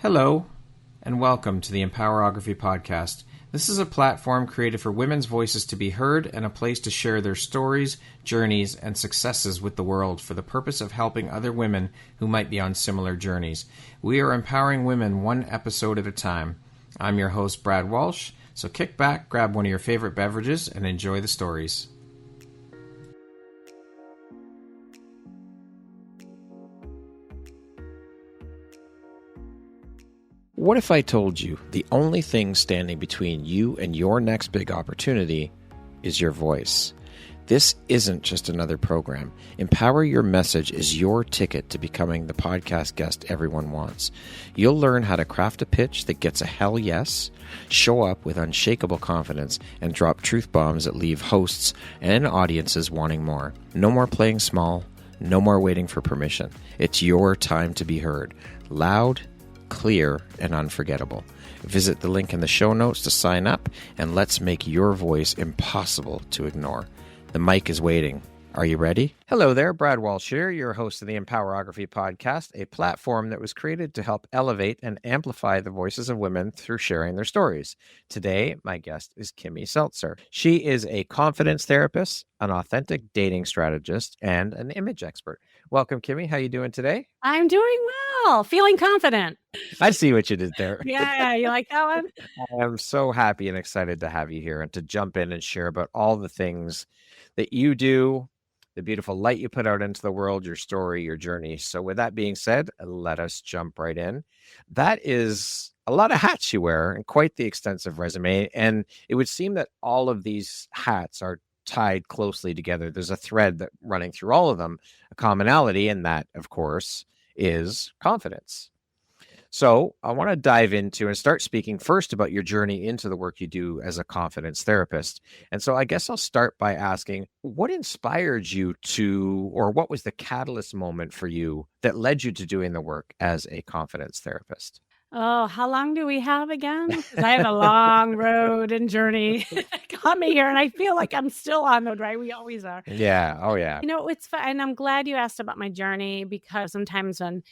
Hello, and welcome to the Empowerography Podcast. This is a platform created for women's voices to be heard and a place to share their stories, journeys, and successes with the world for the purpose of helping other women who might be on similar journeys. We are empowering women one episode at a time. I'm your host, Brad Walsh, so kick back, grab one of your favorite beverages, and enjoy the stories. What if I told you the only thing standing between you and your next big opportunity is your voice? This isn't just another program. Empower Your Message is your ticket to becoming the podcast guest everyone wants. You'll learn how to craft a pitch that gets a hell yes, show up with unshakable confidence, and drop truth bombs that leave hosts and audiences wanting more. No more playing small. No more waiting for permission. It's your time to be heard. Loud, clear, and unforgettable. Visit the link in the show notes to sign up, and let's make your voice impossible to ignore. The mic is waiting. Are you ready? Hello there, Brad Walsh here, your host of the Empowerography Podcast, a platform that was created to help elevate and amplify the voices of women through sharing their stories. Today, my guest is Kimmy Seltzer. She is a confidence therapist, an authentic dating strategist, and an image expert. Welcome, Kimmy. How are you doing today? I'm doing well, feeling confident. I see what you did there. Yeah, you like that one? I'm so happy and excited to have you here and to jump in and share about all the things that you do, the beautiful light you put out into the world, your story, your journey. So with that being said, let us jump right in. That is a lot of hats you wear and quite the extensive resume. And it would seem that all of these hats are tied closely together. There's a thread that running through all of them, a commonality, and that, of course, is confidence. So I want to dive into and start speaking first about your journey into the work you do as a confidence therapist. And so I guess I'll start by asking, what inspired you to, or what was the catalyst moment for you that led you to doing the work as a confidence therapist? Oh, how long do we have again? 'Cause I have a long road and journey got me here, and I feel like I'm still on the road, right? We always are. Yeah. Oh, yeah. You know, it's fun, and I'm glad you asked about my journey because sometimes when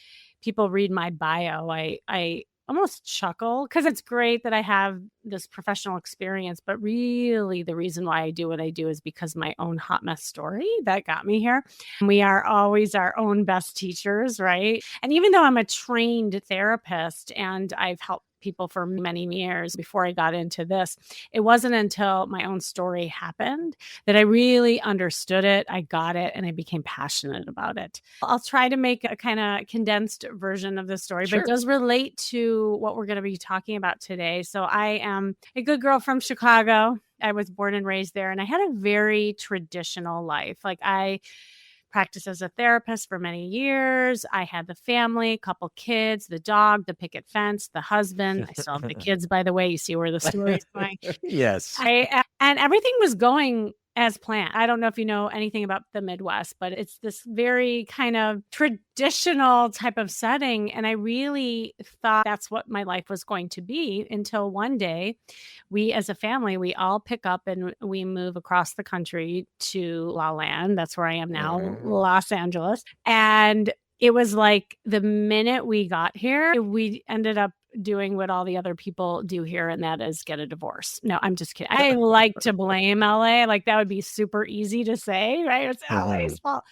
people read my bio, I almost chuckle because it's great that I have this professional experience, but really the reason why I do what I do is because my own hot mess story that got me here. We are always our own best teachers, right? And even though I'm a trained therapist and I've helped people for many years before I got into this, it wasn't until my own story happened that I really understood it, I got it, and I became passionate about it. I'll try to make a kind of condensed version of the story, Sure. but it does relate to what we're going to be talking about today. So I am a good girl from Chicago. I was born and raised there, and I had a very traditional life. Like I practiced as a therapist for many years. I had the family, couple kids, the dog, the picket fence, the husband. I still have the kids, by the way. You see where the story is going. Yes. And everything was going as planned. I don't know if you know anything about the Midwest, but it's this very kind of traditional type of setting. And I really thought that's what my life was going to be until one day we as a family, we all pick up and we move across the country to La Land. That's where I am now, Los Angeles. And it was like the minute we got here, we ended up doing what all the other people do here, and that is get a divorce. No, I'm just kidding. I like to blame LA. Like that would be super easy to say, right? It's LA's fault.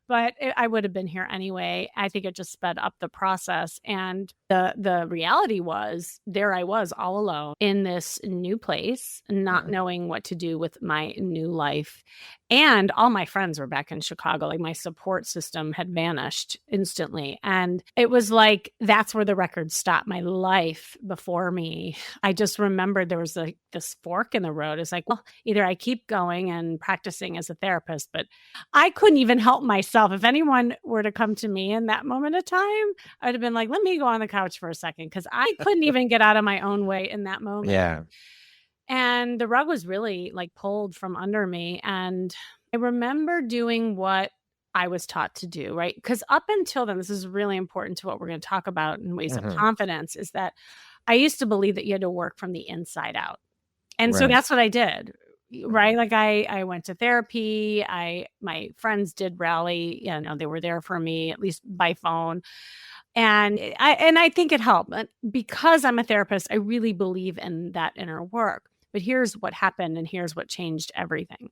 But I would have been here anyway. I think it just sped up the process. And the reality was there I was all alone in this new place, not knowing what to do with my new life. And all my friends were back in Chicago. Like my support system had vanished instantly. And it was like, that's where the record stopped. My life before me. I just remembered there was like this fork in the road. It's like, well, either I keep going and practicing as a therapist, but I couldn't even help myself. If anyone were to come to me in that moment of time, I'd have been like, let me go on the couch for a second. Because I couldn't even get out of my own way in that moment. Yeah. And the rug was really like pulled from under me. And I remember doing what I was taught to do, right? Because up until then, this is really important to what we're going to talk about in ways of confidence, is that I used to believe that you had to work from the inside out. And so that's what I did, right? Like I went to therapy. My friends did rally, they were there for me, at least by phone. And I think it helped. But because I'm a therapist, I really believe in that inner work. But here's what happened, and here's what changed everything,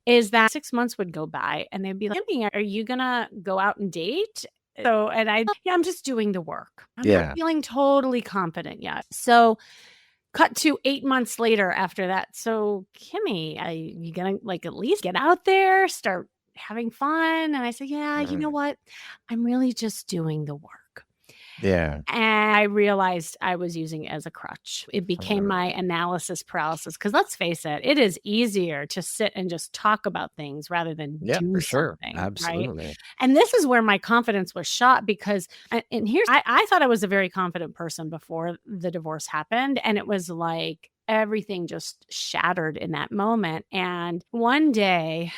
is that 6 months would go by and they'd be like, "Kimmy, are you gonna go out and date?" So, and yeah, I'm just doing the work. I'm not feeling totally confident yet. So cut to 8 months later after that. "So Kimmy, are you gonna like at least get out there, start having fun?" And I said, "Yeah, you know what? I'm really just doing the work." Yeah. And I realized I was using it as a crutch. It became my analysis paralysis. Because let's face it, it is easier to sit and just talk about things rather than do for sure. something. Absolutely. Right? And this is where my confidence was shot because, and here's, I thought I was a very confident person before the divorce happened. And it was like everything just shattered in that moment. And one day,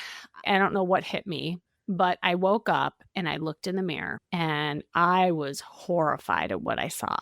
I don't know what hit me, but I woke up and I looked in the mirror and I was horrified at what I saw.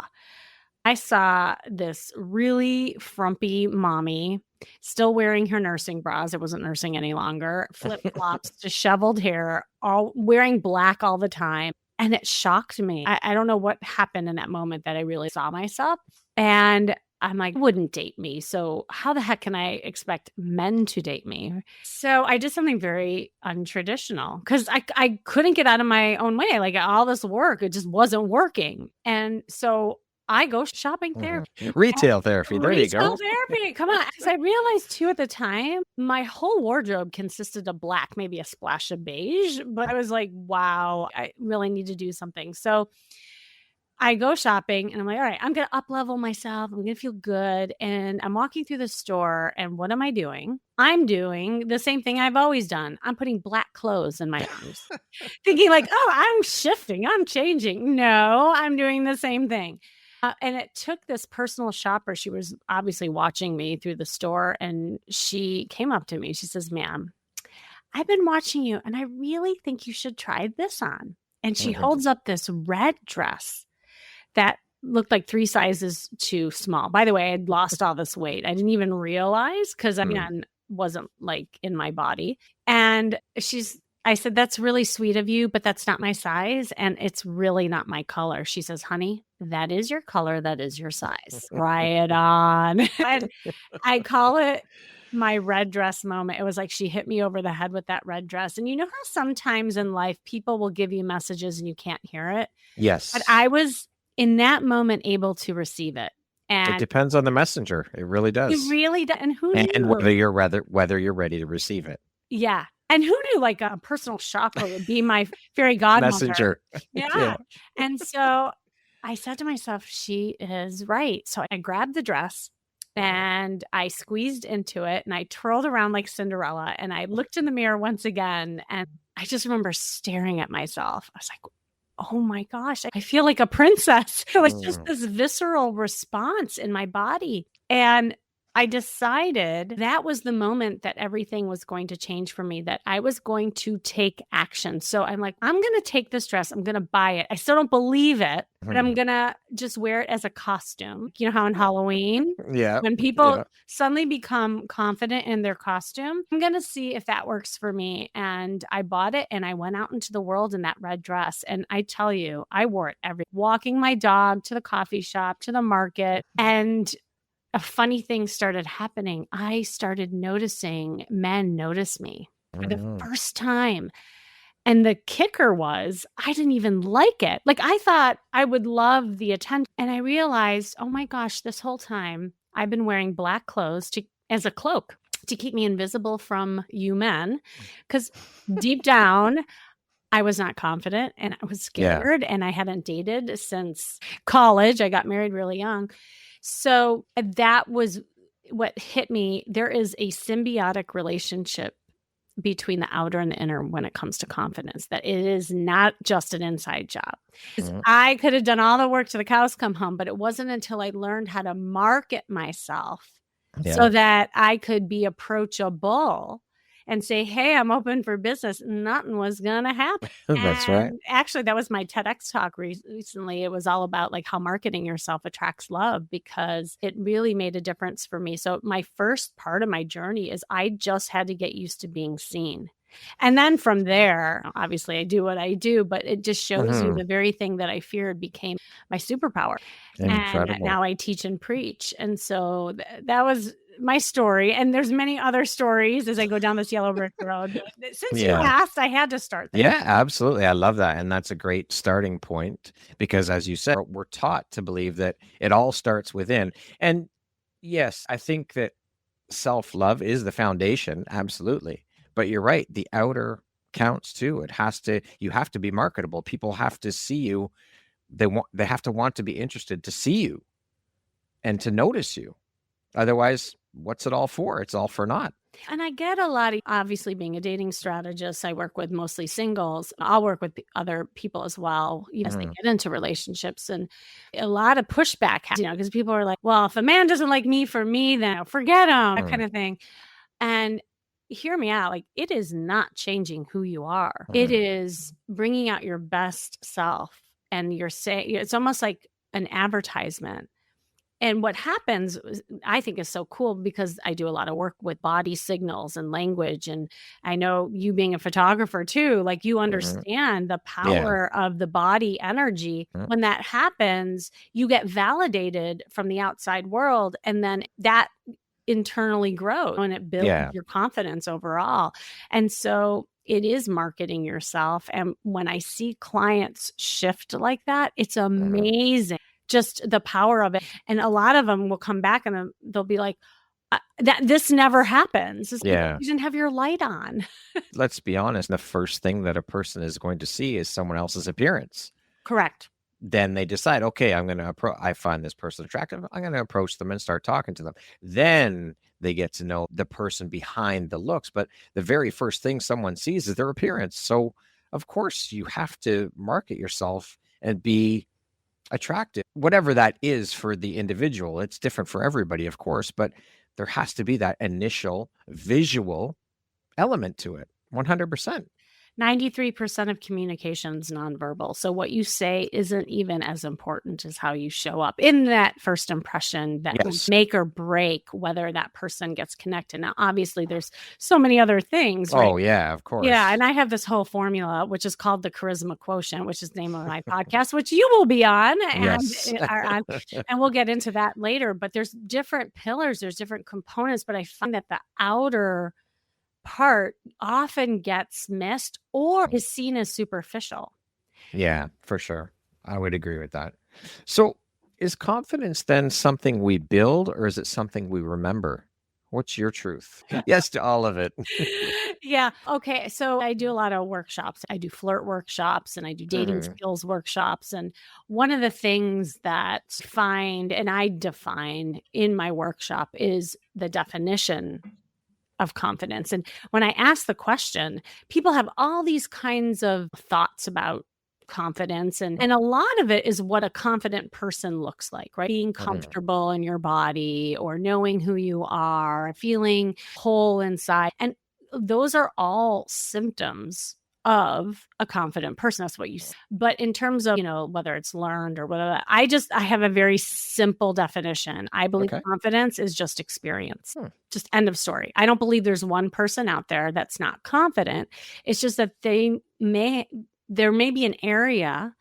I saw this really frumpy mommy still wearing her nursing bras. It wasn't nursing any longer. Flip-flops, disheveled hair, all wearing black all the time. And it shocked me. I don't know what happened in that moment that I really saw myself. And I'm like, wouldn't date me. So how the heck can I expect men to date me? So I did something very untraditional because I couldn't get out of my own way. Like all this work, it just wasn't working. And so I go shopping therapy. Retail therapy. There you go. Retail therapy. Come on. Because I realized too at the time, my whole wardrobe consisted of black, maybe a splash of beige. But I was like, wow, I really need to do something. So I go shopping and I'm like, all right, I'm going to up level myself. I'm going to feel good. And I'm walking through the store. And what am I doing? I'm doing the same thing I've always done. I'm putting black clothes in my house, thinking like, oh, I'm shifting. I'm changing. No, I'm doing the same thing. And it took this personal shopper. She was obviously watching me through the store. And she came up to me. She says, "Ma'am, I've been watching you and I really think you should try this on." And she holds up this red dress that looked like 3 sizes too small. By the way, I'd lost all this weight. I didn't even realize because I wasn't like in my body. And I said, "That's really sweet of you, but that's not my size. And it's really not my color." She says, "Honey, that is your color. That is your size. Try it on." And I call it my red dress moment. It was like she hit me over the head with that red dress. And you know how sometimes in life people will give you messages and you can't hear it? Yes. But I was in that moment able to receive it. And it depends on the messenger. It really does. It really does. And who knew? And whether you're ready to receive it. Yeah. And who knew like a personal shopper would be my fairy godmother? Messenger. Yeah. And so I said to myself, she is right. So I grabbed the dress and I squeezed into it and I twirled around like Cinderella and I looked in the mirror once again. And I just remember staring at myself. I was like, oh my gosh, I feel like a princess. It was just this visceral response in my body. And I decided that was the moment that everything was going to change for me, that I was going to take action. So I'm like, I'm going to take this dress. I'm going to buy it. I still don't believe it, but I'm going to just wear it as a costume. You know how in Halloween, when people suddenly become confident in their costume, I'm going to see if that works for me. And I bought it and I went out into the world in that red dress. And I tell you, I wore it walking my dog to the coffee shop, to the market. And a funny thing started happening. I started noticing men notice me for the first time. And the kicker was I didn't even like it. Like I thought I would love the attention. And I realized, oh my gosh, this whole time I've been wearing black clothes as a cloak to keep me invisible from you men. Because deep down, I was not confident and I was scared and I hadn't dated since college. I got married really young. So that was what hit me. There is a symbiotic relationship between the outer and the inner when it comes to confidence, that it is not just an inside job. I could have done all the work till the cows come home, but it wasn't until I learned how to market myself so that I could be approachable and say, hey, I'm open for business. Nothing was going to happen. That's right. Actually, that was my TEDx talk recently. It was all about like how marketing yourself attracts love, because it really made a difference for me. So my first part of my journey is I just had to get used to being seen. And then from there, obviously I do what I do, but it just shows you Mhm. the very thing that I feared became my superpower. And Incredible. now I teach and preach. And so that was my story. And there's many other stories as I go down this yellow brick road. But since you Yeah. asked, I had to start there. Yeah, absolutely. I love that. And that's a great starting point because, as you said, we're taught to believe that it all starts within. And yes, I think that self-love is the foundation. Absolutely. But you're right. The outer counts too. You have to be marketable. People have to see you. They have to want to be interested to see you and to notice you. Otherwise, what's it all for? It's all for naught. And I get a lot of, obviously being a dating strategist, I work with mostly singles. I'll work with other people as well, as they get into relationships, and a lot of pushback, because people are like, well, if a man doesn't like me for me, then forget him, that kind of thing. And hear me out. Like, it is not changing who you are. It is bringing out your best self. And it's almost like an advertisement. And what happens, I think, is so cool because I do a lot of work with body signals and language. And I know you being a photographer too, like you understand the power of the body energy. When that happens, you get validated from the outside world. And then that internally grows and it builds your confidence overall. And so it is marketing yourself. And when I see clients shift like that, it's amazing. Just the power of it. And a lot of them will come back and they'll be like, this never happens. It's because you didn't have your light on. Let's be honest. The first thing that a person is going to see is someone else's appearance. Correct. Then they decide, okay, I find this person attractive. I'm going to approach them and start talking to them. Then they get to know the person behind the looks. But the very first thing someone sees is their appearance. So of course you have to market yourself and be attractive, whatever that is for the individual. It's different for everybody, of course, but there has to be that initial visual element to it. 100%. 93% of communication is nonverbal. So what you say isn't even as important as how you show up in that first impression that will make or break whether that person gets connected. Now, obviously, there's so many other things. Right? Oh, yeah, of course. Yeah. And I have this whole formula, which is called the Charisma Quotient, which is the name of my podcast, which you will be on. And we'll get into that later. But there's different pillars, there's different components. But I find that the outer part often gets missed or is seen as superficial. Yeah, for sure. I would agree with that. So is confidence then something we build or is it something we remember? What's your truth? Yes to all of it. Yeah. Okay. So I do a lot of workshops. I do flirt workshops and I do dating skills workshops. And one of the things that I define in my workshop is the definition of confidence. And when I ask the question, people have all these kinds of thoughts about confidence. And a lot of it is what a confident person looks like, right? Being comfortable in your body or knowing who you are, feeling whole inside. And those are all symptoms of a confident person. That's what you say. But in terms of, whether it's learned or whether I have a very simple definition. I believe confidence is just experience. Just end of story. I don't believe there's one person out there that's not confident. It's just that there may be an area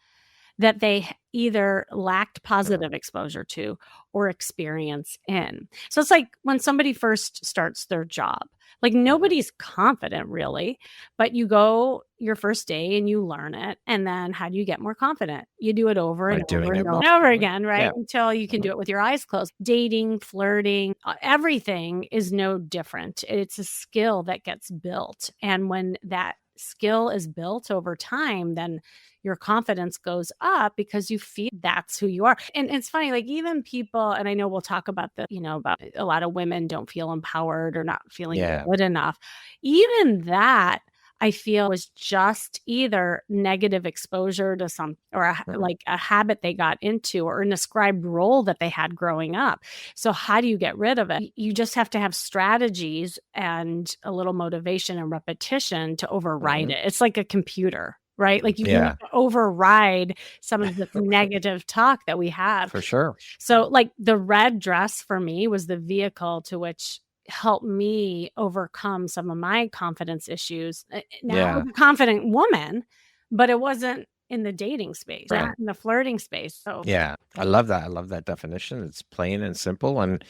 that they either lacked positive exposure to or experience in. So it's like when somebody first starts their job, like nobody's confident really, but you go your first day and you learn it. And then how do you get more confident? You do it over and over and over again, right? Yeah. Until you can do it with your eyes closed. Dating, flirting, everything is no different. It's a skill that gets built. And when that skill is built over time, then your confidence goes up because you feel that's who you are. And it's funny, like even people, and I know we'll talk about about a lot of women don't feel empowered or not feeling good enough. Even that I feel was just either negative exposure to some, or like a habit they got into or an ascribed role that they had growing up. So how do you get rid of it? You just have to have strategies and a little motivation and repetition to override it. It's like a computer, right? Like you can override some of the negative talk that we have. For sure. So like the red dress for me was the vehicle to which helped me overcome some of my confidence issues. Now I Yeah. was a confident woman, but it wasn't in the dating space, Right. not in the flirting space. So Yeah. I love that. I love that definition. It's plain and simple and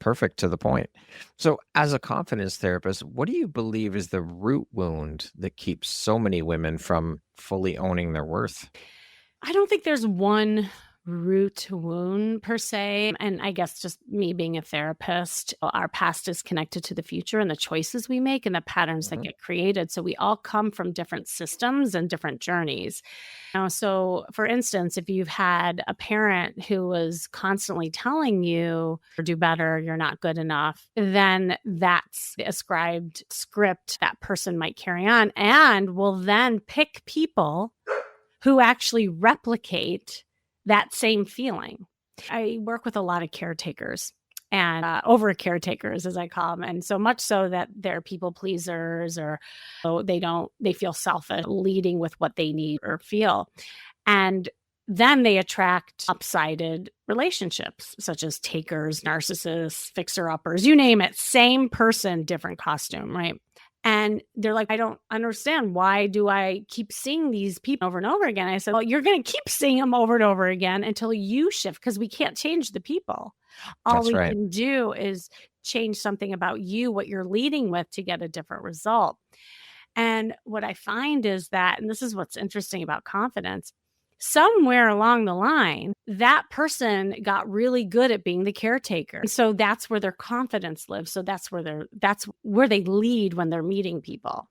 perfect to the point. So, as a confidence therapist, what do you believe is the root wound that keeps so many women from fully owning their worth? I don't think there's one root wound per se. And I guess just me being a therapist, our past is connected to the future and the choices we make and the patterns that get created. So we all come from different systems and different journeys. So for instance, if you've had a parent who was constantly telling you, do better, you're not good enough, then that's the ascribed script that person might carry on and will then pick people who actually replicate that same feeling. I work with a lot of caretakers and over caretakers, as I call them. And so much so that they're people pleasers or they feel selfish, leading with what they need or feel. And then they attract upsided relationships, such as takers, narcissists, fixer-uppers, you name it, same person, different costume, right? And they're like, I don't understand. Why do I keep seeing these people over and over again? I said, well, you're going to keep seeing them over and over again until you shift because we can't change the people. All That's we right. can do is change something about you, what you're leading with to get a different result. And what I find is that, and this is what's interesting about confidence, somewhere along the line, that person got really good at being the caretaker. And so that's where their confidence lives. So that's where they lead when they're meeting people.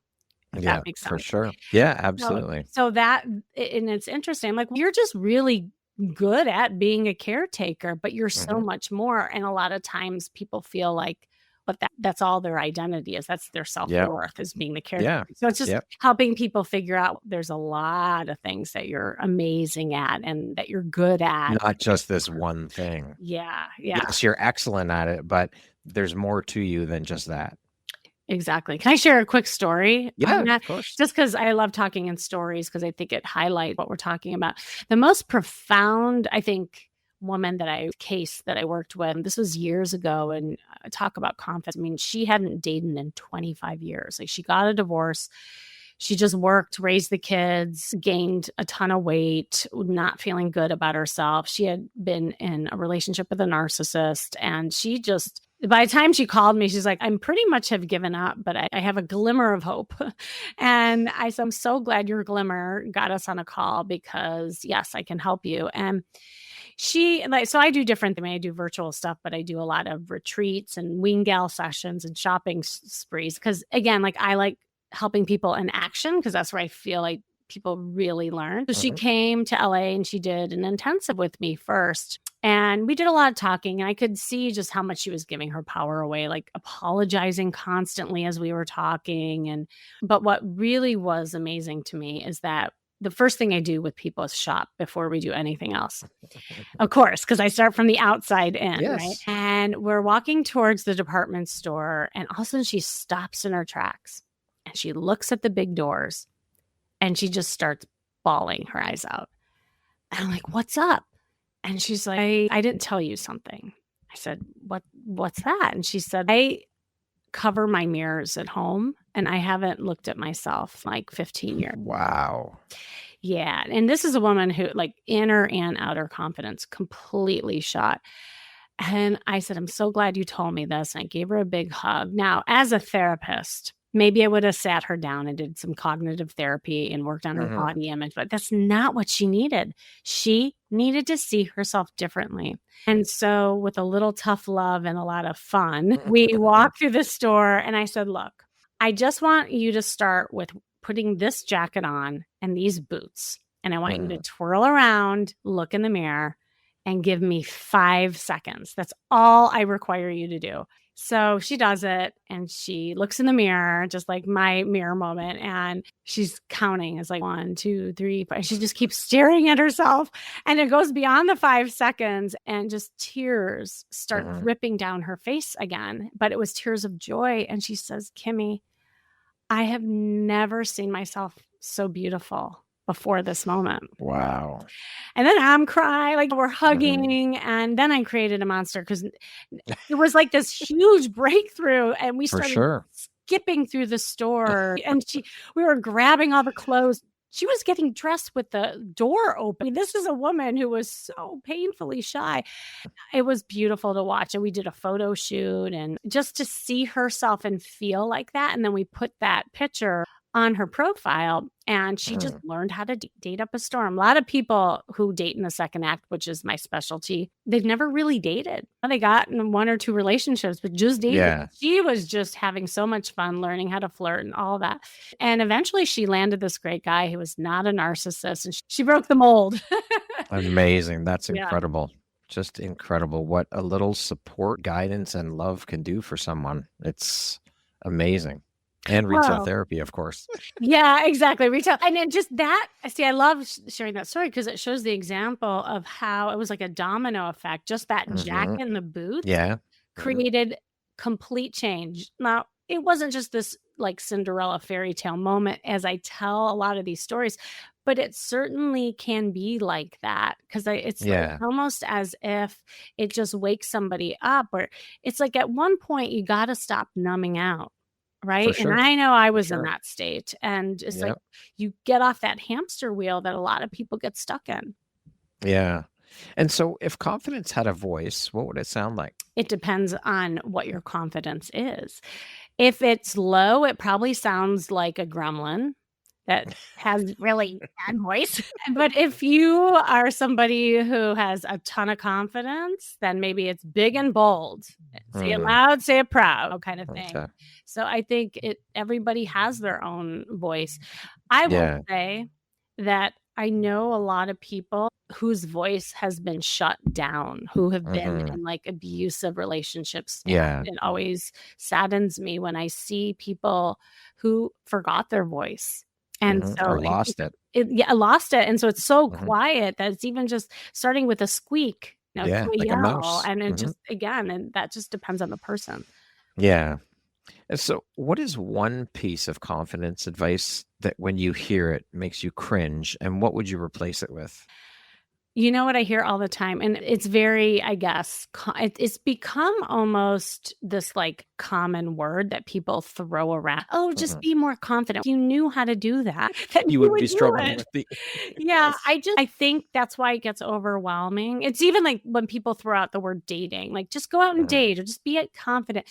If Yeah, that makes sense. for sure. Yeah, absolutely. So that, and it's interesting. I'm like, you're just really good at being a caretaker, but you're so much more. And a lot of times people feel like, but that's all their identity is. That's their self-worth is being the caretaker. Yeah. So it's just helping people figure out there's a lot of things that you're amazing at and that you're good at. Not just this one thing. Yeah. Yes, you're excellent at it, but there's more to you than just that. Exactly. Can I share a quick story? Yeah, of course. Just because I love talking in stories because I think it highlights what we're talking about. The most profound, I think, woman that I worked with, this was years ago, and talk about confidence. I mean, she hadn't dated in 25 years. Like, she got a divorce. She just worked, raised the kids, gained a ton of weight, not feeling good about herself. She had been in a relationship with a narcissist, and she just, by the time she called me, she's like, I'm pretty much have given up, but I have a glimmer of hope. And I said, I'm so glad your glimmer got us on a call because yes, I can help you. And so I do different things. I do virtual stuff, but I do a lot of retreats and wing gal sessions and shopping sprees. Cause again, like, I like helping people in action because that's where I feel like people really learn. So she came to LA and she did an intensive with me first. And we did a lot of talking, and I could see just how much she was giving her power away, like apologizing constantly as we were talking. But what really was amazing to me is that the first thing I do with people is shop before we do anything else. Of course, because I start from the outside in, right? And we're walking towards the department store, and all of a sudden she stops in her tracks and she looks at the big doors and she just starts bawling her eyes out. And I'm like, what's up? And she's like, I didn't tell you something. I said, what's that? And she said, I cover my mirrors at home and I haven't looked at myself in like 15 years. Wow. Yeah. And this is a woman who, like, inner and outer confidence completely shot. And I said, I'm so glad you told me this. And I gave her a big hug. Now, as a therapist, maybe I would have sat her down and did some cognitive therapy and worked on her body image, but that's not what she needed. She needed to see herself differently. And so with a little tough love and a lot of fun, we walked through the store and I said, look, I just want you to start with putting this jacket on and these boots. And I want you to twirl around, look in the mirror, and give me 5 seconds. That's all I require you to do. So she does it and she looks in the mirror, just like my mirror moment. And she's counting. It's like 1, 2, 3, 5. She just keeps staring at herself. And it goes beyond the 5 seconds and just tears start dripping down her face again. But it was tears of joy. And she says, Kimmy, I have never seen myself so beautiful. before this moment. Wow. And then I'm crying, like we're hugging. And then I created a monster because it was like this huge breakthrough. And we For started sure. skipping through the store and we were grabbing all the clothes. She was getting dressed with the door open. I mean, this is a woman who was so painfully shy. It was beautiful to watch. And we did a photo shoot and just to see herself and feel like that. And then we put that picture on her profile and she just learned how to date up a storm. A lot of people who date in the second act, which is my specialty, they've never really dated. They got in 1 or 2 relationships, but just dated. Yeah. She was just having so much fun learning how to flirt and all that. And eventually she landed this great guy who was not a narcissist and she broke the mold. Amazing. That's incredible. Just incredible what a little support, guidance, and love can do for someone. It's amazing. And retail therapy, of course. Yeah, exactly. Retail. And then just that, see, I love sharing that story because it shows the example of how it was like a domino effect. Just that jack in the boots created complete change. Now, it wasn't just this like Cinderella fairy tale moment as I tell a lot of these stories, but it certainly can be like that because it's like almost as if it just wakes somebody up, or it's like at one point you got to stop numbing out. Right. Sure. And I know I was in that state. And it's like you get off that hamster wheel that a lot of people get stuck in. Yeah. And so if confidence had a voice, what would it sound like? It depends on what your confidence is. If it's low, it probably sounds like a gremlin that has really bad voice. But if you are somebody who has a ton of confidence, then maybe it's big and bold. Say it loud, say it proud, kind of thing. Okay. So I think everybody has their own voice. I will say that I know a lot of people whose voice has been shut down, who have been in like abusive relationships. And it always saddens me when I see people who forgot their voice. And so or lost it. Lost it. And so it's so quiet that it's even just starting with a squeak, like a mouse. And it just, again, and that just depends on the person. Yeah. And so what is one piece of confidence advice that when you hear it makes you cringe, and what would you replace it with? You know what I hear all the time, and it's very, I guess, it's become almost this like common word that people throw around. Oh, just be more confident. If you knew how to do that, then you would be struggling with the. Yeah, I think that's why it gets overwhelming. It's even like when people throw out the word dating, like just go out and date or just be confident.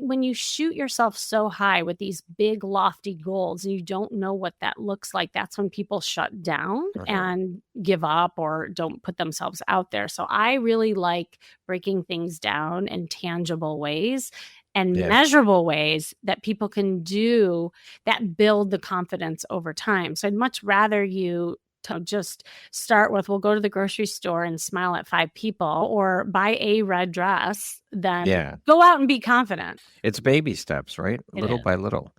When you shoot yourself so high with these big lofty goals and you don't know what that looks like, that's when people shut down and give up or don't put themselves out there. So I really like breaking things down in tangible ways and measurable ways that people can do that build the confidence over time. So I'd much rather you to just start with, we'll go to the grocery store and smile at 5 people or buy a red dress, then go out and be confident. It's baby steps, right? Little by little.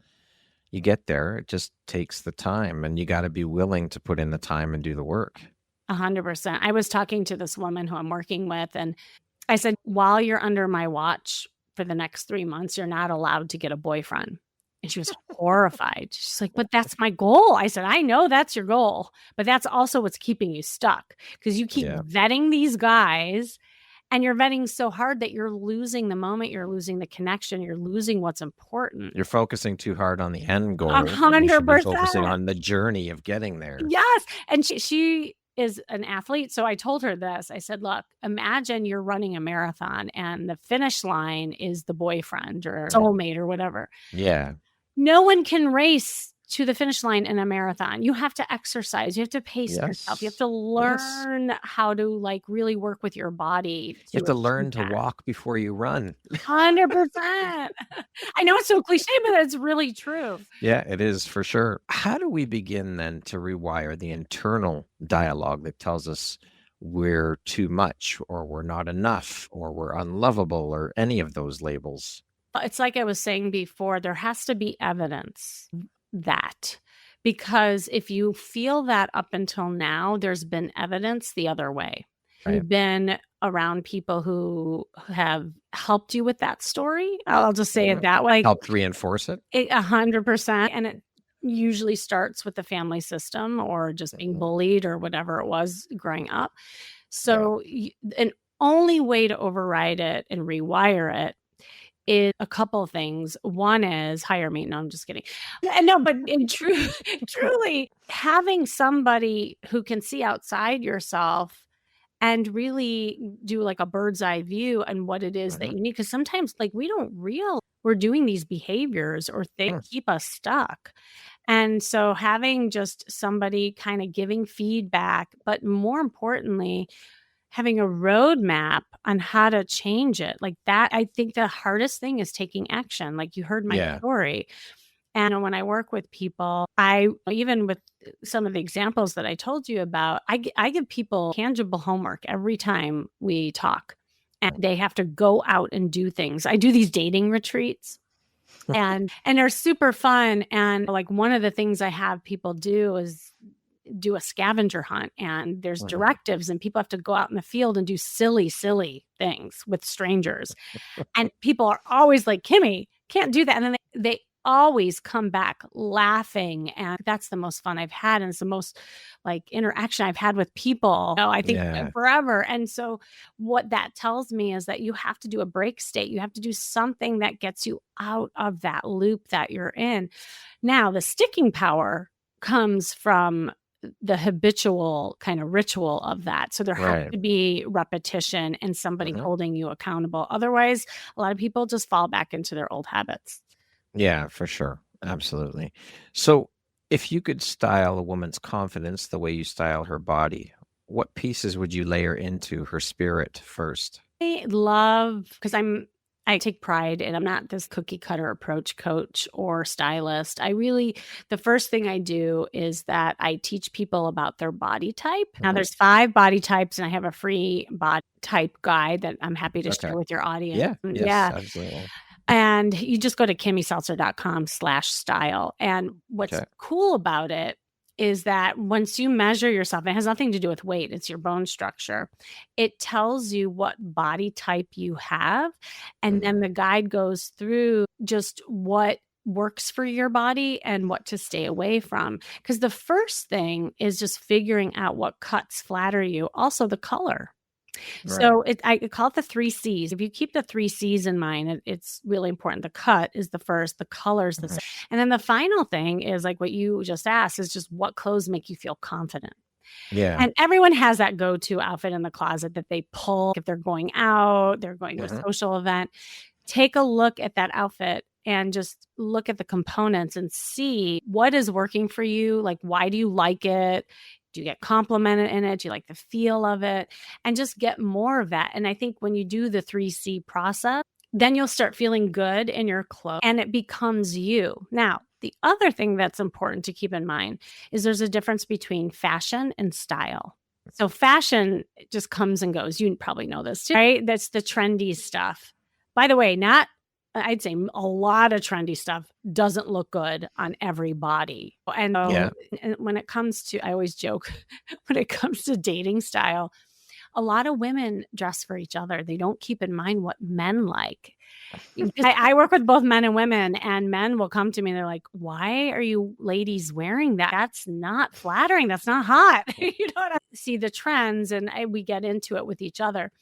You get there. It just takes the time, and you got to be willing to put in the time and do the work. 100%. I was talking to this woman who I'm working with, and I said, while you're under my watch for the next 3 months, you're not allowed to get a boyfriend. And she was horrified. She's like, but that's my goal. I said, I know that's your goal, but that's also what's keeping you stuck because you keep vetting these guys and you're vetting so hard that you're losing the moment. You're losing the connection. You're losing what's important. You're focusing too hard on the end goal. 100%. Focusing on the journey of getting there. Yes. And she is an athlete. So I told her this. I said, look, imagine you're running a marathon and the finish line is the boyfriend or soulmate or whatever. Yeah. No one can race to the finish line in a marathon. You have to exercise. You have to pace yourself. You have to learn how to like really work with your body. You have to learn to walk before you run. 100%. I know it's so cliche, but it's really true. Yeah, it is for sure. How do we begin then to rewire the internal dialogue that tells us we're too much or we're not enough or we're unlovable or any of those labels? It's like I was saying before, there has to be evidence that, because if you feel that up until now, there's been evidence the other way. Right. You've been around people who have helped you with that story. I'll just say it that way. Helped reinforce it? 100%. And usually starts with the family system or just being bullied or whatever it was growing up. So an only way to override it and rewire it is a couple of things. One is hire me. No, I'm just kidding. No, but truly having somebody who can see outside yourself and really do like a bird's eye view on what it is that you need. Because sometimes like we don't realize we're doing these behaviors or things keep us stuck. And so having just somebody kind of giving feedback, but more importantly, having a roadmap on how to change it like that. I think the hardest thing is taking action. Like you heard my story. And when I work with people, even with some of the examples that I told you about, I give people tangible homework every time we talk and they have to go out and do things. I do these dating retreats and they're super fun. And like one of the things I have people do is do a scavenger hunt and there's directives and people have to go out in the field and do silly things with strangers. And people are always like, Kimmy, can't do that. And then they always come back laughing. And that's the most fun I've had. And it's the most like interaction I've had with people, I think forever. And so what that tells me is that you have to do a break state. You have to do something that gets you out of that loop that you're in. Now, the sticking power comes from the habitual kind of ritual of that. So there has to be repetition and somebody holding you accountable. Otherwise, a lot of people just fall back into their old habits. Yeah, for sure. Absolutely. So if you could style a woman's confidence the way you style her body, what pieces would you layer into her spirit first? I love, because I take pride and I'm not this cookie cutter approach coach or stylist. The first thing I do is that I teach people about their body type. Now there's 5 body types and I have a free body type guide that I'm happy to share with your audience. Yeah, absolutely. And you just go to kimmyseltzer.com/style. And what's cool about it is that once you measure yourself, it has nothing to do with weight, it's your bone structure. It tells you what body type you have. And then the guide goes through just what works for your body and what to stay away from. Because the first thing is just figuring out what cuts flatter you. Also the color. So I call it the 3 C's. If you keep the 3 C's in mind, it's really important. The cut is the first, the color is the second. And then the final thing is like what you just asked is just what clothes make you feel confident. Yeah. And everyone has that go-to outfit in the closet that they pull if they're going out, they're going to a social event. Take a look at that outfit and just look at the components and see what is working for you. Like, why do you like it? Do you get complimented in it? Do you like the feel of it? And just get more of that. And I think when you do the 3C process, then you'll start feeling good in your clothes and it becomes you. Now, the other thing that's important to keep in mind is there's a difference between fashion and style. So fashion just comes and goes. You probably know this too, right? That's the trendy stuff. By the way, I'd say a lot of trendy stuff doesn't look good on every body. And when it comes to, I always joke, when it comes to dating style, a lot of women dress for each other. They don't keep in mind what men like. I work with both men and women, and men will come to me and they're like, why are you ladies wearing that? That's not flattering. That's not hot. You know what I see the trends and we get into it with each other.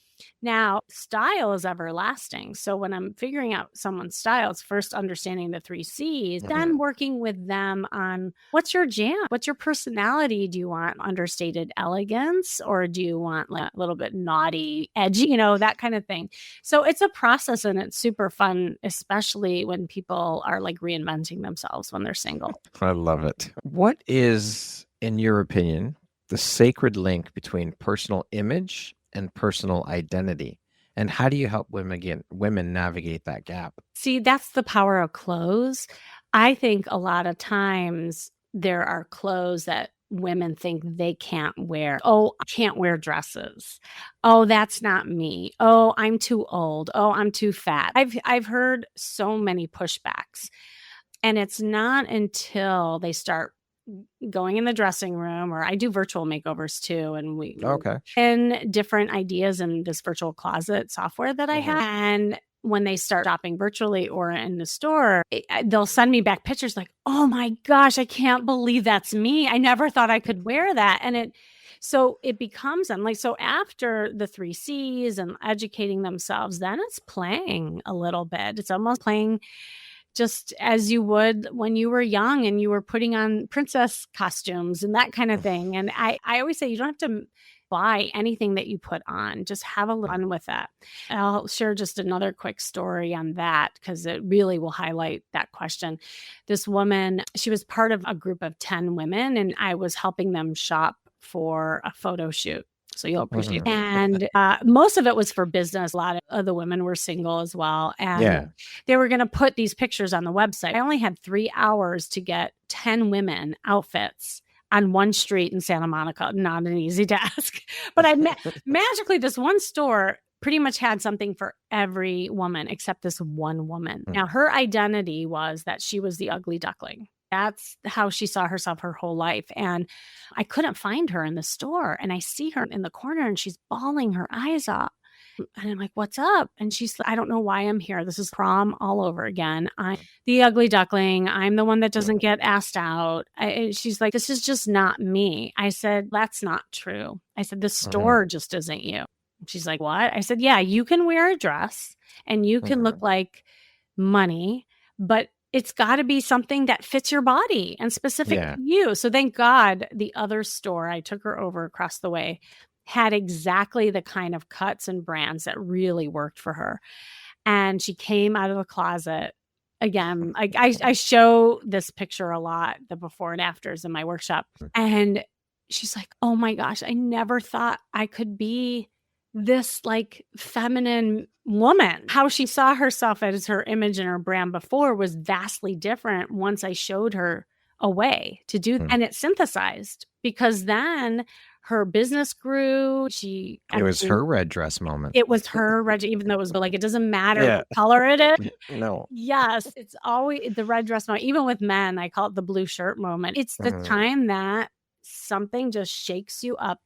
Now, style is everlasting. So when I'm figuring out someone's style, it's first understanding the 3 C's, then working with them on what's your jam? What's your personality? Do you want understated elegance or do you want like a little bit naughty, edgy, that kind of thing. So it's a process and it's super fun, especially when people are like reinventing themselves when they're single. I love it. What is, in your opinion, the sacred link between personal image and personal identity? And how do you help women navigate that gap? See, that's the power of clothes. I think a lot of times there are clothes that women think they can't wear. Oh, I can't wear dresses. Oh, that's not me. Oh, I'm too old. Oh, I'm too fat. I've heard so many pushbacks. And it's not until they start going in the dressing room, or I do virtual makeovers too. And we and different ideas in this virtual closet software that I have. And when they start shopping virtually or in the store, they'll send me back pictures like, oh my gosh, I can't believe that's me. I never thought I could wear that. And so it becomes them like, so after the 3 C's and educating themselves, then it's playing a little bit. It's almost playing just as you would when you were young and you were putting on princess costumes and that kind of thing. And I always say you don't have to buy anything that you put on, just have a little fun with that. And I'll share just another quick story on that because it really will highlight that question. This woman, she was part of a group of 10 women and I was helping them shop for a photo shoot. So you'll appreciate it. And most of it was for business. A lot of the women were single as well. And they were going to put these pictures on the website. I only had 3 hours to get 10 women outfits on one street in Santa Monica. Not an easy task. But I magically, this one store pretty much had something for every woman except this one woman. Now, her identity was that she was the ugly duckling. That's how she saw herself her whole life. And I couldn't find her in the store. And I see her in the corner and she's bawling her eyes out. And I'm like, what's up? And she's like, I don't know why I'm here. This is prom all over again. I'm the ugly duckling. I'm the one that doesn't get asked out. She's like, this is just not me. I said, that's not true. I said, the store just isn't you. She's like, what? I said, yeah, you can wear a dress and you can look like money, but it's got to be something that fits your body and specific to you. So thank God the other store, I took her over across the way, had exactly the kind of cuts and brands that really worked for her. And she came out of the closet. Again, I show this picture a lot, the before and afters in my workshop. And she's like, oh my gosh, I never thought I could be this like feminine woman. How she saw herself as her image and her brand before was vastly different once I showed her a way to do that. And it synthesized because then her business grew. It was her red dress moment. It was her red, even though it was like, it doesn't matter what color it is. No. Yes, it's always the red dress moment. Even with men, I call it the blue shirt moment. It's the time that something just shakes you up,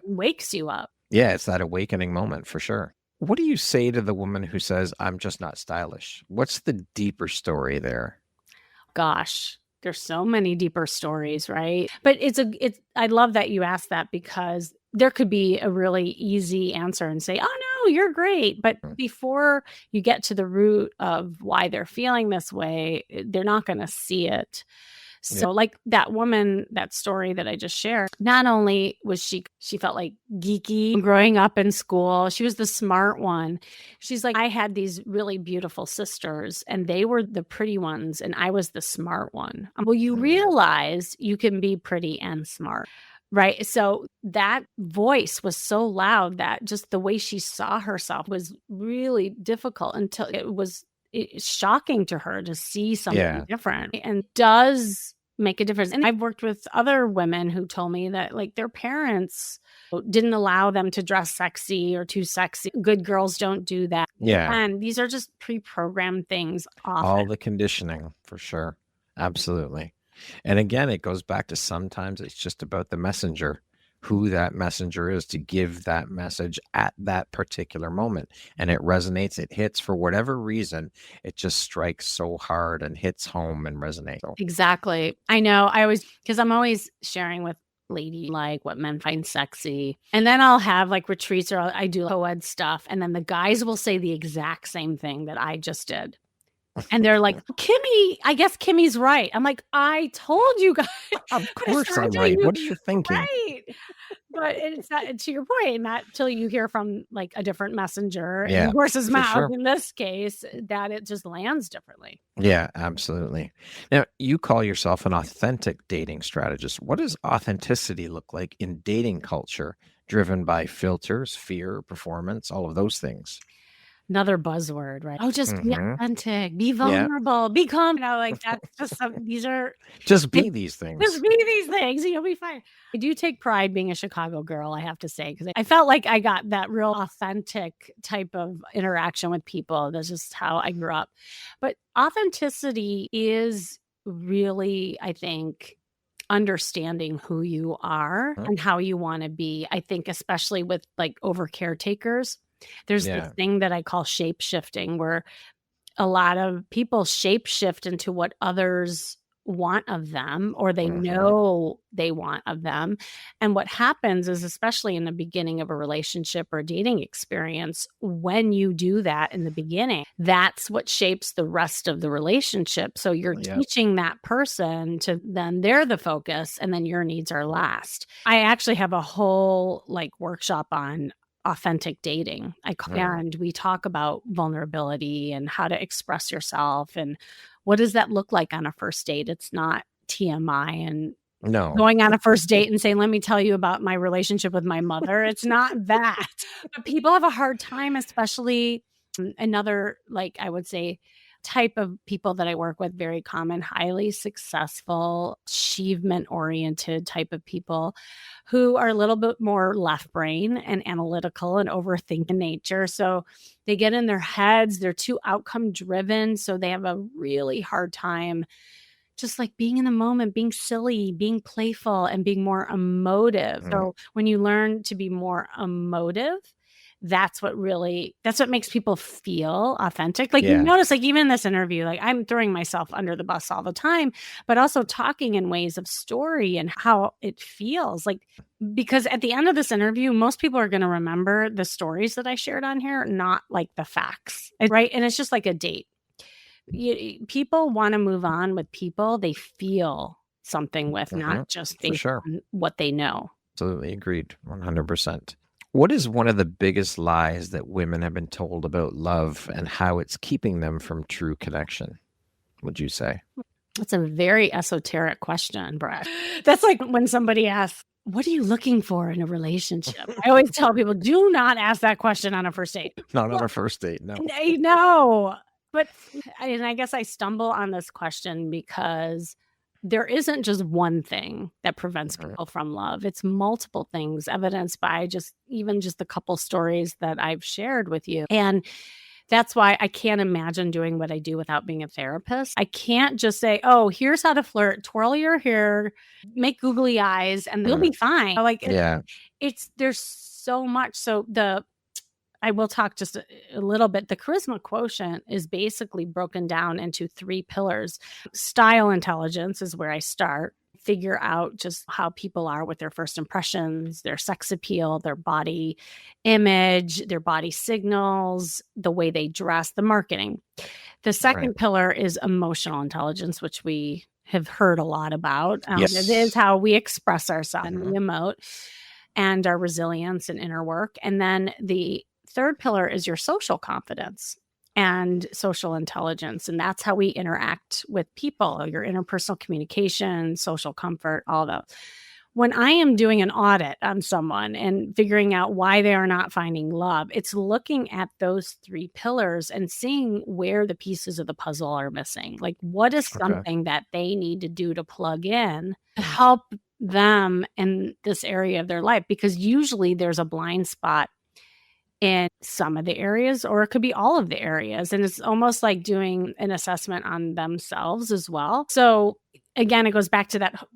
wakes you up. Yeah, it's that awakening moment for sure. What do you say to the woman who says, I'm just not stylish? What's the deeper story there? Gosh, there's so many deeper stories, right? But I love that you asked that because there could be a really easy answer and say, oh no, you're great. But before you get to the root of why they're feeling this way, they're not going to see it. So like that woman, that story that I just shared, not only was she felt like geeky growing up in school, she was the smart one. She's like, I had these really beautiful sisters and they were the pretty ones and I was the smart one. Well, you realize you can be pretty and smart. Right. So that voice was so loud that just the way she saw herself was really difficult until it's shocking to her to see something different and does make a difference. And I've worked with other women who told me that like their parents didn't allow them to dress sexy or too sexy. Good girls don't do that. Yeah. And these are just pre-programmed things. Often. All the conditioning for sure. Absolutely. And again, it goes back to sometimes it's just about the messenger, who that messenger is to give that message at that particular moment. And it resonates, it hits for whatever reason, it just strikes so hard and hits home and resonates. Exactly. I know. because I'm always sharing with lady like what men find sexy. And then I'll have like retreats or I do co-ed stuff. And then the guys will say the exact same thing that I just did. And they're like, Kimmy, I guess Kimmy's right. I'm like, I told you guys. Of course I'm right. What are you thinking? Right. But it's not, to your point, not till you hear from like a different messenger in the horse's mouth, in this case, that it just lands differently. Yeah, absolutely. Now, you call yourself an authentic dating strategist. What does authenticity look like in dating culture driven by filters, fear, performance, all of those things? Another buzzword, right? Oh, just be authentic, be vulnerable, be calm. Like that's just these are just be these things. Just be these things, and you'll be fine. I do take pride being a Chicago girl, I have to say, because I felt like I got that real authentic type of interaction with people. That's just how I grew up. But authenticity is really, I think, understanding who you are and how you want to be. I think, especially with like over caretakers. There's this thing that I call shape shifting, where a lot of people shape shift into what others want of them, or they know they want of them. And what happens is, especially in the beginning of a relationship or a dating experience, when you do that in the beginning, that's what shapes the rest of the relationship. So you're teaching that person to then they're the focus, and then your needs are last. I actually have a whole workshop on authentic dating. And we talk about vulnerability and how to express yourself and what does that look like on a first date. It's not TMI and going on a first date and saying, let me tell you about my relationship with my mother. It's not that. But people have a hard time, especially another, I would say, type of people that I work with, very common, highly successful, achievement-oriented type of people who are a little bit more left brain and analytical and overthink in nature. So they get in their heads, they're too outcome driven. So they have a really hard time just being in the moment, being silly, being playful, and being more emotive. So when you learn to be more emotive, that's what makes people feel authentic. You notice, even in this interview, I'm throwing myself under the bus all the time, but also talking in ways of story and how it feels because at the end of this interview, most people are going to remember the stories that I shared on here, not the facts, right? And it's just like a date. People want to move on with people they feel something with, not just based on what they know. Absolutely agreed. 100%. What is one of the biggest lies that women have been told about love and how it's keeping them from true connection, would you say? That's a very esoteric question, Brett. That's like when somebody asks, what are you looking for in a relationship? I always tell people, do not ask that question on a first date. Not on a first date, no. No. But I guess I stumble on this question because there isn't just one thing that prevents people from love. It's multiple things, evidenced by just the couple stories that I've shared with you. And that's why I can't imagine doing what I do without being a therapist. I can't just say, oh, here's how to flirt, twirl your hair, make googly eyes, and you'll be fine. There's so much. So I will talk just a little bit. The Charisma Quotient is basically broken down into 3 pillars. Style intelligence is where I start. Figure out just how people are with their first impressions, their sex appeal, their body image, their body signals, the way they dress, the marketing. The second pillar is emotional intelligence, which we have heard a lot about. It is how we express ourselves and we emote, and our resilience and inner work. And then the third pillar is your social confidence and social intelligence. And that's how we interact with people, your interpersonal communication, social comfort, all those. When I am doing an audit on someone and figuring out why they are not finding love, it's looking at those 3 pillars and seeing where the pieces of the puzzle are missing. What is something that they need to do to plug in to help them in this area of their life? Because usually there's a blind spot in some of the areas, or it could be all of the areas. And it's almost like doing an assessment on themselves as well. So again, it goes back to that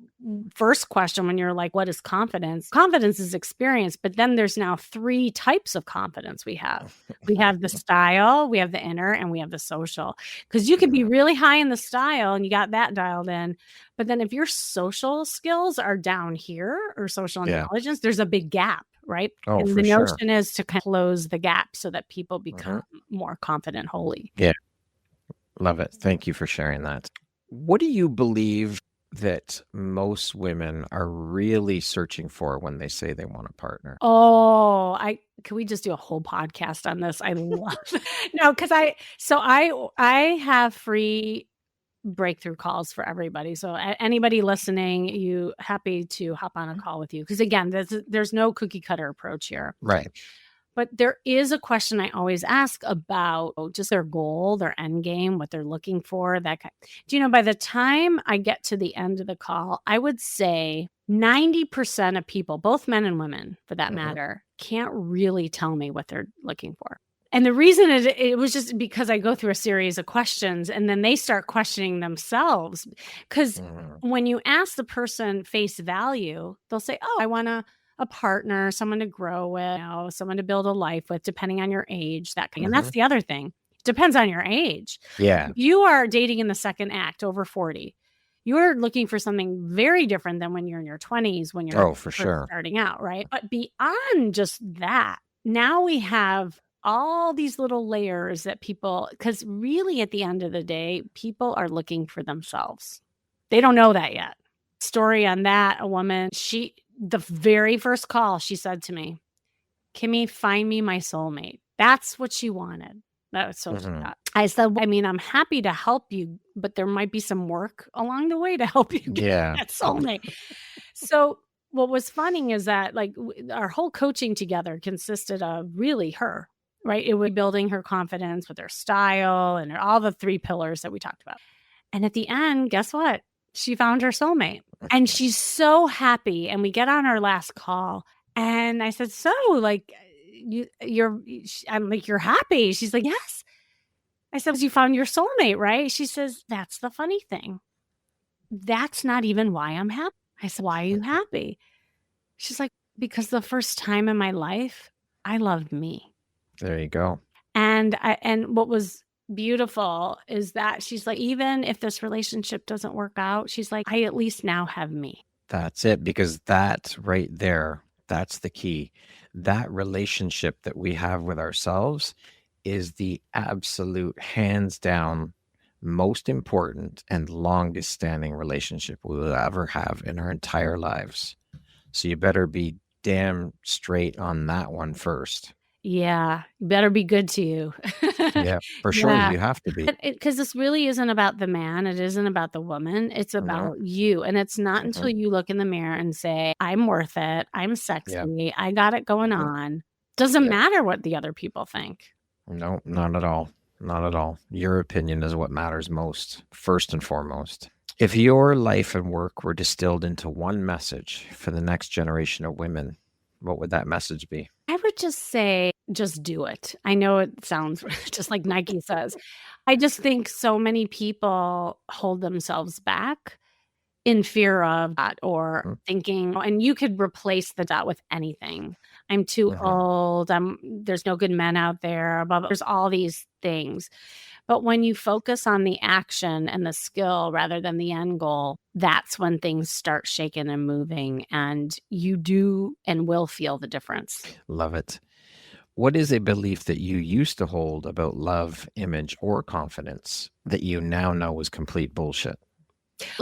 first question when you're like, what is confidence? Confidence is experience, but then there's now 3 types of confidence we have. We have the style, we have the inner, and we have the social. Because you can be really high in the style and you got that dialed in. But then if your social skills are down here, or social intelligence, there's a big gap. Right. Oh, and the notion is to close the gap so that people become more confident wholly. Yeah. Love it. Thank you for sharing that. What do you believe that most women are really searching for when they say they want a partner? Oh, can we just do a whole podcast on this? I love it. No, because I have free breakthrough calls for everybody. So anybody listening, you happy to hop on a call with you. Because again, there's no cookie cutter approach here. Right. But there is a question I always ask about just their goal, their end game, what they're looking for. By the time I get to the end of the call, I would say 90% of people, both men and women for that matter, can't really tell me what they're looking for. And the reason it was just because I go through a series of questions and then they start questioning themselves. Because when you ask the person face value, they'll say, oh, I want a partner, someone to grow with, someone to build a life with, depending on your age, that kind. And that's the other thing. Depends on your age. Yeah. If you are dating in the second act over 40, you're looking for something very different than when you're in your 20s, when you're for sure starting out, right? But beyond just that, now we have all these little layers that people, because really at the end of the day, people are looking for themselves. They don't know that yet. Story on that, a woman, the very first call, she said to me, Kimmy, find me my soulmate. That's what she wanted. That was so sweet. I said, I'm happy to help you, but there might be some work along the way to help you get that soulmate. So what was funny is that like our whole coaching together consisted of really her, right? It was building her confidence with her style and all the 3 pillars that we talked about. And at the end, guess what? She found her soulmate and she's so happy. And we get on our last call and I said, so like, I'm like, you're happy. She's like, yes. I said, you found your soulmate, right? She says, that's the funny thing. That's not even why I'm happy. I said, why are you happy? She's like, because the first time in my life, I loved me. There you go. And what was beautiful is that she's like, even if this relationship doesn't work out, she's like, I at least now have me. That's it. Because that right there, that's the key. That relationship that we have with ourselves is the absolute hands down most important and longest standing relationship we will ever have in our entire lives. So you better be damn straight on that one first. Yeah, you better be good to you. Yeah, for sure. Yeah. You have to be. Because this really isn't about the man. It isn't about the woman. It's about you. And it's not until you look in the mirror and say, I'm worth it. I'm sexy. I got it going on. Doesn't matter what the other people think. No, not at all. Not at all. Your opinion is what matters most, first and foremost. If your life and work were distilled into one message for the next generation of women, what would that message be? I would just say, just do it. I know it sounds just like Nike says. I just think so many people hold themselves back in fear of that or thinking, and you could replace the dot with anything. I'm too old. There's no good men out there. Blah, blah. There's all these things. But when you focus on the action and the skill rather than the end goal, that's when things start shaking and moving, and you do and will feel the difference. Love it. What is a belief that you used to hold about love, image, or confidence that you now know was complete bullshit?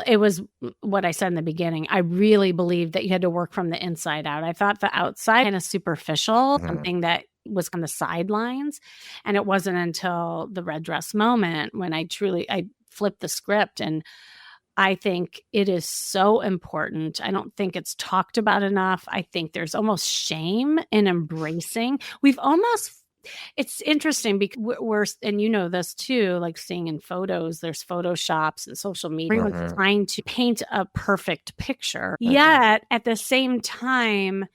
It was what I said in the beginning. I really believed that you had to work from the inside out. I thought the outside kind of superficial, something that was on the sidelines. And it wasn't until the red dress moment when I flipped the script. And I think it is so important. I don't think it's talked about enough. I think there's almost shame in embracing. It's interesting because and you know this too, like seeing in photos, there's photoshops and social media. Everyone's trying to paint a perfect picture. Yet at the same time,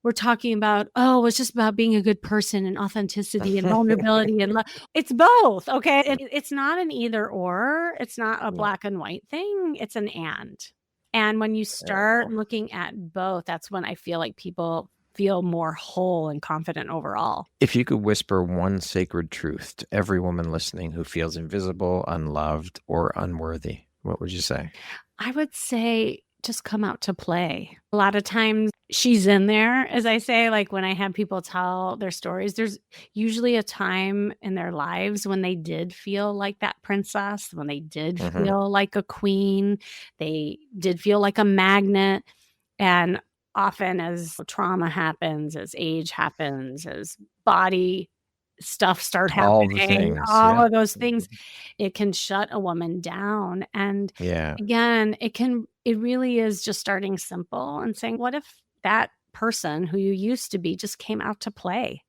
we're talking about, it's just about being a good person and authenticity and vulnerability and love. It's both, okay? It's not an either or. It's not a black and white thing. It's an and. And when you start looking at both, that's when I feel like people feel more whole and confident overall. If you could whisper one sacred truth to every woman listening who feels invisible, unloved, or unworthy, what would you say? I would say just come out to play. A lot of times she's in there, as I say, like when I have people tell their stories, there's usually a time in their lives when they did feel like that princess, when they did feel like a queen, they did feel like a magnet. And often as trauma happens, as age happens, as body stuff start happening, all of those things, it can shut a woman down. And again, it really is just starting simple and saying, what if that person who you used to be just came out to play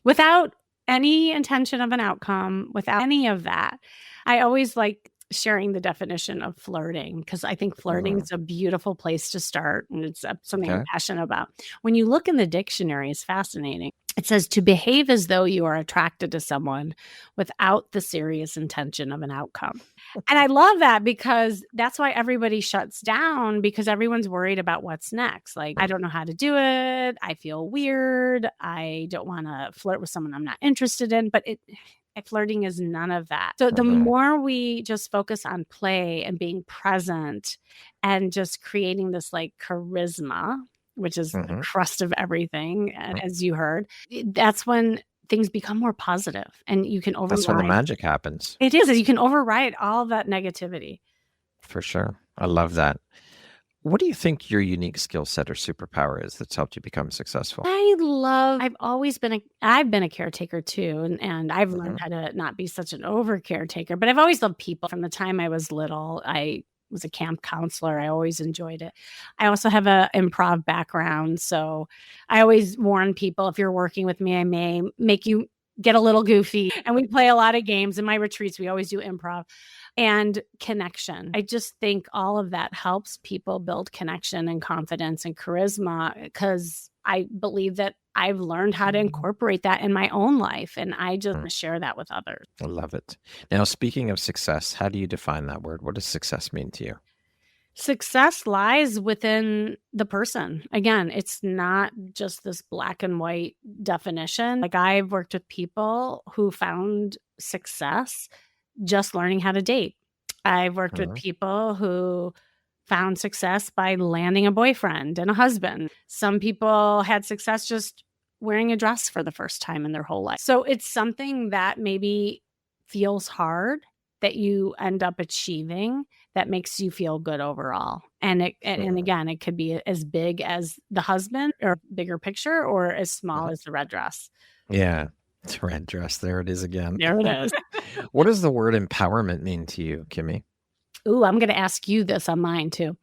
without any intention of an outcome, without any of that? I always like sharing the definition of flirting because I think flirting is a beautiful place to start, and it's something I'm passionate about. When you look in the dictionary, it's fascinating. It says to behave as though you are attracted to someone without the serious intention of an outcome. And I love that because that's why everybody shuts down, because everyone's worried about what's next. Like, I don't know how to do it. I feel weird. I don't want to flirt with someone I'm not interested in. But flirting is none of that. So the more we just focus on play and being present and just creating this like charisma, which is the crust of everything, as you heard, that's when things become more positive and you can override. That's when the magic happens. It is. You can override all of that negativity. For sure. I love that. What do you think your unique skill set or superpower is that's helped you become successful? I've been a caretaker too. And I've learned how to not be such an over caretaker, but I've always loved people from the time I was little. I was a camp counselor. I always enjoyed it. I also have an improv background. So I always warn people, if you're working with me, I may make you get a little goofy. And we play a lot of games. In my retreats, we always do improv and connection. I just think all of that helps people build connection and confidence and charisma, because I believe that I've learned how to incorporate that in my own life, and I just share that with others. I love it. Now, speaking of success, how do you define that word? What does success mean to you? Success lies within the person. Again, it's not just this black and white definition. Like, I've worked with people who found success just learning how to date. I've worked with people who found success by landing a boyfriend and a husband. Some people had success just wearing a dress for the first time in their whole life. So it's something that maybe feels hard that you end up achieving that makes you feel good overall. And and again, it could be as big as the husband or bigger picture, or as small as the red dress. Yeah. It's red dress. There it is again. There it is. What does the word empowerment mean to you, Kimmy? Ooh, I'm going to ask you this on mine too.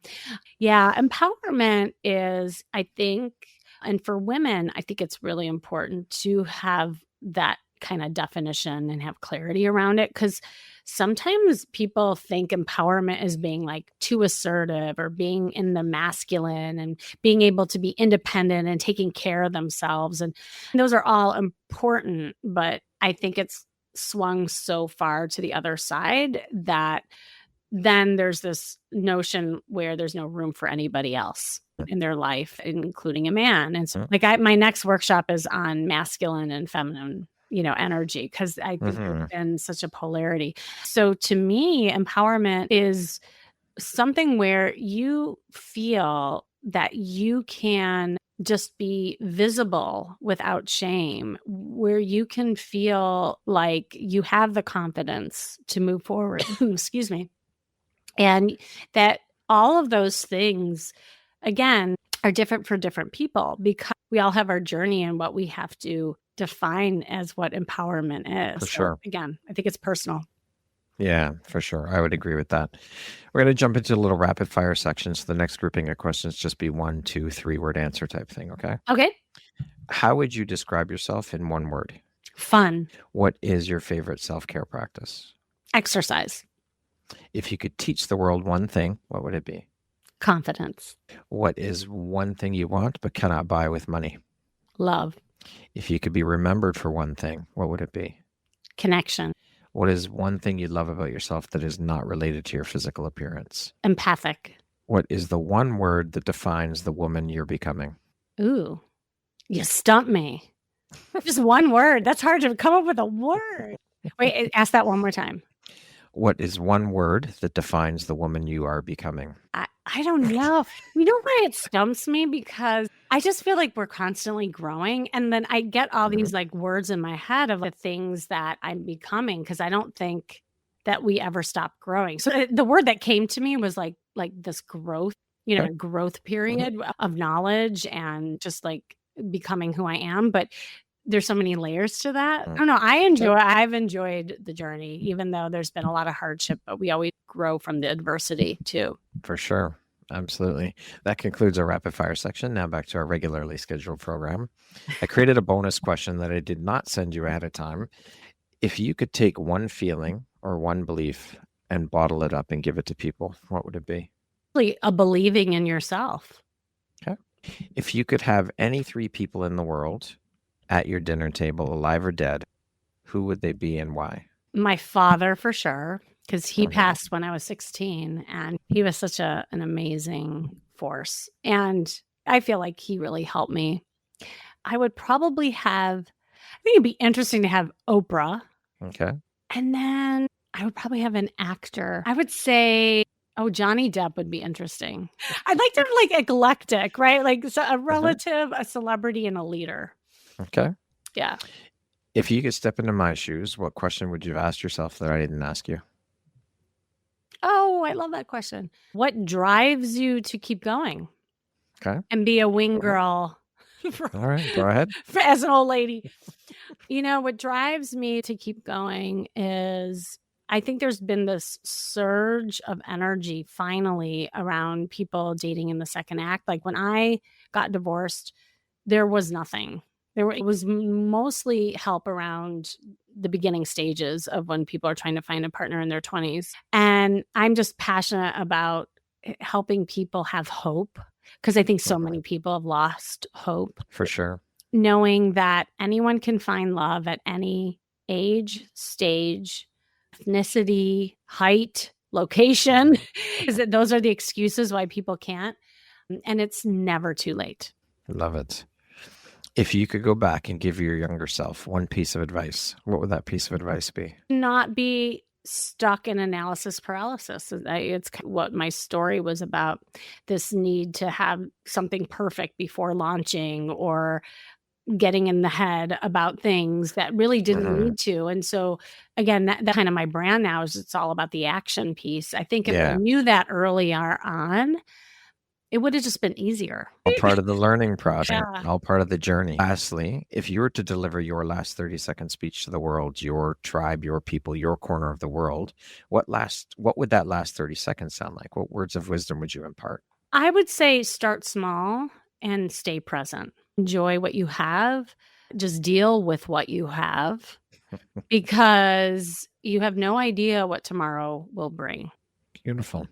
Yeah, empowerment is, I think, and for women, I think it's really important to have that kind of definition and have clarity around it, because sometimes people think empowerment is being like too assertive or being in the masculine and being able to be independent and taking care of themselves. And those are all important, but I think it's swung so far to the other side that then there's this notion where there's no room for anybody else in their life, including a man. And so my next workshop is on masculine and feminine, energy, because I think there's been such a polarity. So to me, empowerment is something where you feel that you can just be visible without shame, where you can feel like you have the confidence to move forward. Excuse me. And that all of those things, again, are different for different people, because we all have our journey and what we have to define as what empowerment is. For sure. So again, I think it's personal. Yeah, for sure. I would agree with that. We're going to jump into a little rapid fire section. So the next grouping of questions just be 1, 2, 3 word answer type thing. Okay. Okay. How would you describe yourself in one word? Fun. What is your favorite self-care practice? Exercise. If you could teach the world one thing, what would it be? Confidence. What is one thing you want but cannot buy with money? Love. If you could be remembered for one thing, what would it be? Connection. What is one thing you love about yourself that is not related to your physical appearance? Empathic. What is the one word that defines the woman you're becoming? Ooh, you stumped me. Just one word. That's hard to come up with a word. Wait, ask that one more time. What is one word that defines the woman you are becoming? I don't know. You know why it stumps me? Because I just feel like we're constantly growing. And then I get all these like words in my head of the things that I'm becoming, because I don't think that we ever stop growing. So the word that came to me was like this growth, growth period of knowledge and just like becoming who I am. But there's so many layers to that. I don't know. I've enjoyed the journey, even though there's been a lot of hardship, but we always grow from the adversity too. For sure. Absolutely. That concludes our rapid fire section. Now back to our regularly scheduled program. I created a bonus question that I did not send you ahead of time. If you could take one feeling or one belief and bottle it up and give it to people, what would it be? A believing in yourself. Okay. If you could have any 3 people in the world at your dinner table, alive or dead, who would they be and why? My father, for sure, because he passed when I was 16, and he was such an amazing force. And I feel like he really helped me. I would probably have, I think it'd be interesting to have Oprah. Okay. And then I would probably have an actor. I would say, Johnny Depp would be interesting. I'd like to have like eclectic, right? Like a relative, a celebrity, and a leader. Okay. Yeah. If you could step into my shoes, what question would you have asked yourself that I didn't ask you? Oh, I love that question. What drives you to keep going? Okay. And be a wing girl. All right, go ahead. As an old lady. What drives me to keep going is I think there's been this surge of energy finally around people dating in the second act. Like when I got divorced, there was nothing. It was mostly help around the beginning stages of when people are trying to find a partner in their 20s. And I'm just passionate about helping people have hope, because I think so many people have lost hope. For sure. Knowing that anyone can find love at any age, stage, ethnicity, height, location, is that those are the excuses why people can't. And it's never too late. Love it. If you could go back and give your younger self one piece of advice, what would that piece of advice be? Not be stuck in analysis paralysis. It's what my story was about, this need to have something perfect before launching or getting in the head about things that really didn't need to. And so again, that kind of my brand now is it's all about the action piece. I think if I knew that earlier on, it would have just been easier. All part of the learning process, all part of the journey. Lastly, if you were to deliver your last 30-second speech to the world, your tribe, your people, your corner of the world, what would that last 30 seconds sound like? What words of wisdom would you impart? I would say start small and stay present. Enjoy what you have. Just deal with what you have, because you have no idea what tomorrow will bring. Beautiful.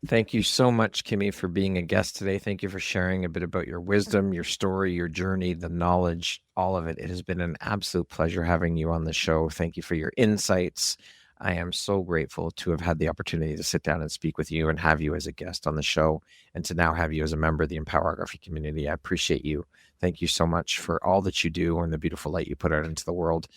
Thank you so much, Kimmy, for being a guest today. Thank you for sharing a bit about your wisdom, your story, your journey, the knowledge, all of it. It has been an absolute pleasure having you on the show. Thank you for your insights. I am so grateful to have had the opportunity to sit down and speak with you and have you as a guest on the show, and to now have you as a member of the Empowerography community. I appreciate you. Thank you so much for all that you do and the beautiful light you put out into the world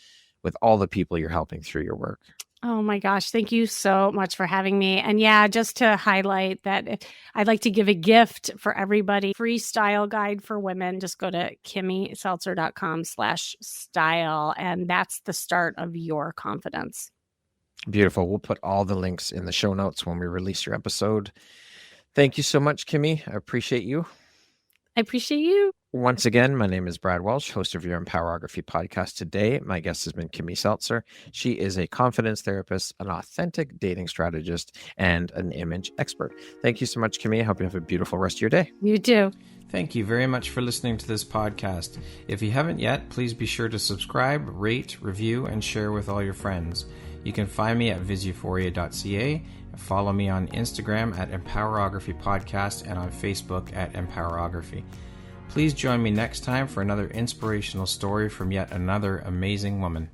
with all the people you're helping through your work. Oh my gosh. Thank you so much for having me. And just to highlight that I'd like to give a gift for everybody, free style guide for women. Just go to kimmyseltzer.com/style. And that's the start of your confidence. Beautiful. We'll put all the links in the show notes when we release your episode. Thank you so much, Kimmy. I appreciate you. I appreciate you. Once again, my name is Brad Welch, host of your Empowerography podcast. Today, my guest has been Kimmy Seltzer. She is a confidence therapist, an authentic dating strategist, and an image expert. Thank you so much, Kimmy. I hope you have a beautiful rest of your day. You too. Thank you very much for listening to this podcast. If you haven't yet, please be sure to subscribe, rate, review, and share with all your friends. You can find me at visuphoria.ca. Follow me on Instagram at Empowerography Podcast and on Facebook at Empowerography. Please join me next time for another inspirational story from yet another amazing woman.